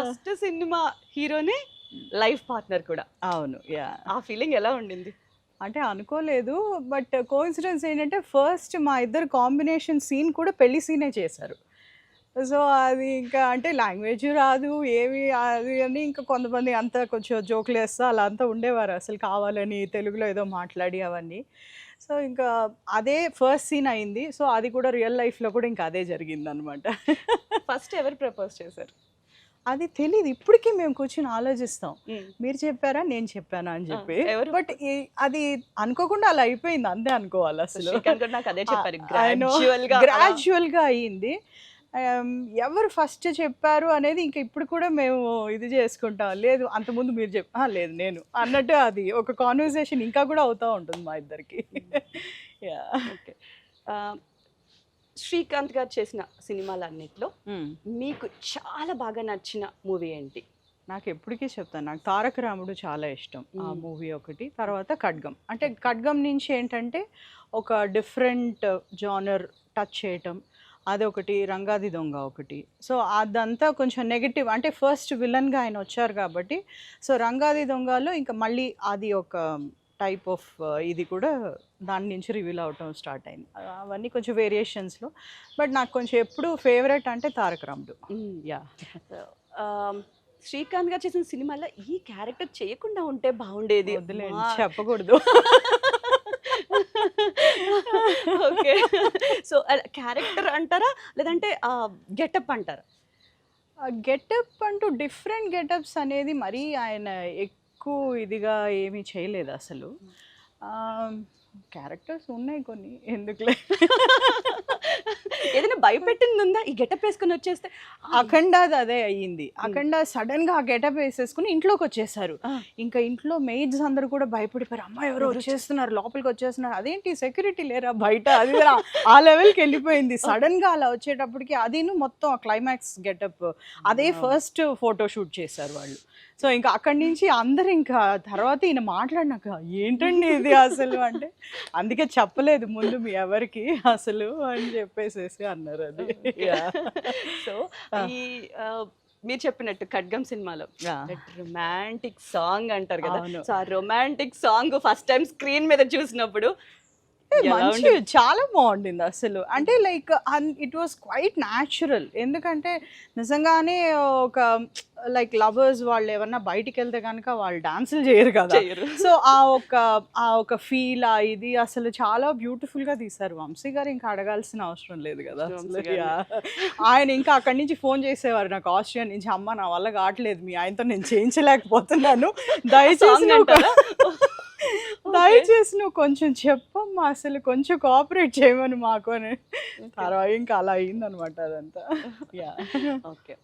First cinema హీరోనే life partner కూడా. అవును. యా, ఆ ఫీలింగ్ ఎలా ఉండింది? అంటే అనుకోలేదు. బట్ కోఇన్సిడెన్స్ ఏంటంటే ఫస్ట్ మా ఇద్దరు కాంబినేషన్ సీన్ కూడా పెళ్లి సీనే చేశారు. సో అది ఇంకా అంటే లాంగ్వేజ్ రాదు ఏమి అది అని ఇంకా కొంతమంది అంతా కొంచెం జోకులు వేస్తా అలా అంతా ఉండేవారు అసలు కావాలని తెలుగులో ఏదో మాట్లాడి అవన్నీ. సో ఇంకా అదే ఫస్ట్ సీన్ అయింది. సో అది కూడా రియల్ లైఫ్లో కూడా ఇంకా అదే జరిగిందనమాట. ఫస్ట్ ఎవరు ప్రపోజ్ చేశారు? అది తెలీదు. ఇప్పటికీ మేము కూర్చొని ఆలోచిస్తాం. మీరు చెప్పారా? నేను చెప్పానా అని చెప్పి. ఎవరు? బట్ అది అనుకోకుండా అలా అయిపోయింది అంతే అనుకోవాలి అసలు. శ్రీకాంత్ కూడా నాకు అదే చెప్పారు. గ్రాడ్యువల్గా అయ్యింది. ఎవరు ఫస్ట్ చెప్పారు అనేది ఇంకా ఇప్పుడు కూడా మేము ఇది చేసుకుంటాం. లేదు అంతకుముందు మీరు లేదు నేను అన్నట్టు అది ఒక కాన్వర్సేషన్ ఇంకా కూడా అవుతూ ఉంటుంది మా ఇద్దరికి. Yeah, okay. శ్రీకాంత్ గారు చేసిన సినిమాలన్నిట్లో మీకు చాలా బాగా నచ్చిన మూవీ ఏంటి? నాకు ఎప్పటికీ చెప్తాను, నాకు తారక రాముడు చాలా ఇష్టం. ఆ మూవీ ఒకటి. తర్వాత ఖడ్గం. అంటే ఖడ్గం నుంచి ఏంటంటే ఒక డిఫరెంట్ జానర్ టచ్ చేయటం అదొకటి. రంగాది దొంగ ఒకటి. సో అదంతా కొంచెం నెగిటివ్, అంటే ఫస్ట్ విలన్గా ఆయన వచ్చారు కాబట్టి. సో రంగాది దొంగలో ఇంకా మళ్ళీ అది ఒక టైప్ ఆఫ్ ఇది కూడా దాని నుంచి రివీల్ అవటం స్టార్ట్ అయింది. అవన్నీ కొంచెం వేరియేషన్స్లో. బట్ నాకు కొంచెం ఎప్పుడు ఫేవరెట్ అంటే తారక రాముడు. యా. శ్రీకాంత్ గారు చేసిన సినిమాలో ఈ క్యారెక్టర్ చేయకుండా ఉంటే బాగుండేది, వదిలేండి చెప్పకూడదు. ఓకే. సో క్యారెక్టర్ అంటారా లేదంటే గెటప్ అంటారా? గెటప్ అంటూ డిఫరెంట్ గెటప్స్ అనేది మరీ ఆయన ఎక్కువ ఇదిగా ఏమీ చేయలేదు అసలు. క్యారెక్టర్స్ ఉన్నాయి కొన్ని, ఎందుకులే. ఏదైనా భయపెట్టింది ఉందా ఈ గెటప్ వేసుకుని వచ్చేస్తే? అఖండాది అదే అయ్యింది. అఖండ సడన్గా ఆ గెటప్ వేసేసుకుని ఇంట్లోకి వచ్చేసారు. ఇంకా ఇంట్లో మెయిడ్స్ అందరూ కూడా భయపడిపోయారు. అమ్మ ఎవరో వచ్చేస్తున్నారు, లోపలికి వచ్చేస్తున్నారు. అదేంటి సెక్యూరిటీ లేరా బయట, అది ఆ లెవెల్కి వెళ్ళిపోయింది. సడన్గా అలా వచ్చేటప్పటికి అదిను మొత్తం ఆ క్లైమాక్స్ గెటప్ అదే ఫస్ట్ ఫోటో షూట్ చేశారు వాళ్ళు. సో ఇంకా అక్కడి నుంచి అందరు ఇంకా తర్వాత ఈయన మాట్లాడినాక ఏంటండి ఇది అసలు అంటే, అందుకే చెప్పలేదు ముందు మీ ఎవరికి అసలు అని చెప్పేసేసి అన్నారు అది. సో ఈ మీరు చెప్పినట్టు ఖడ్గం సినిమాలో రొమాంటిక్ సాంగ్ అంటారు కదా. సో ఆ romantic song first time screen మీద చూసినప్పుడు మంచి చాలా బాగుండింది అసలు. అంటే like it was quite natural. ఎందుకంటే నిజంగానే ఒక లైక్ లవర్స్ వాళ్ళు ఏమన్నా బయటికి వెళ్తే కనుక వాళ్ళు డాన్సులు చేయరు కదా. సో ఆ ఒక ఫీల్ ఇది అసలు చాలా బ్యూటిఫుల్ గా తీశారు. వంశీ గారు ఇంకా అడగాల్సిన అవసరం లేదు కదా. ఆయన ఇంకా అక్కడి నుంచి ఫోన్ చేసేవారు నాకు ఆస్ట్రియా నుంచి, అమ్మ నా వల్ల కావట్లేదు, మీ ఆయనతో నేను చేయించలేకపోతున్నాను, దయచేసి నువ్వు కొంచెం చెప్పమ్మా, అసలు కొంచెం కోఆపరేట్ చేయమని మాకు అని. తర్వాత ఇంకా అలా అయిందనమాట అదంతా. ఓకే.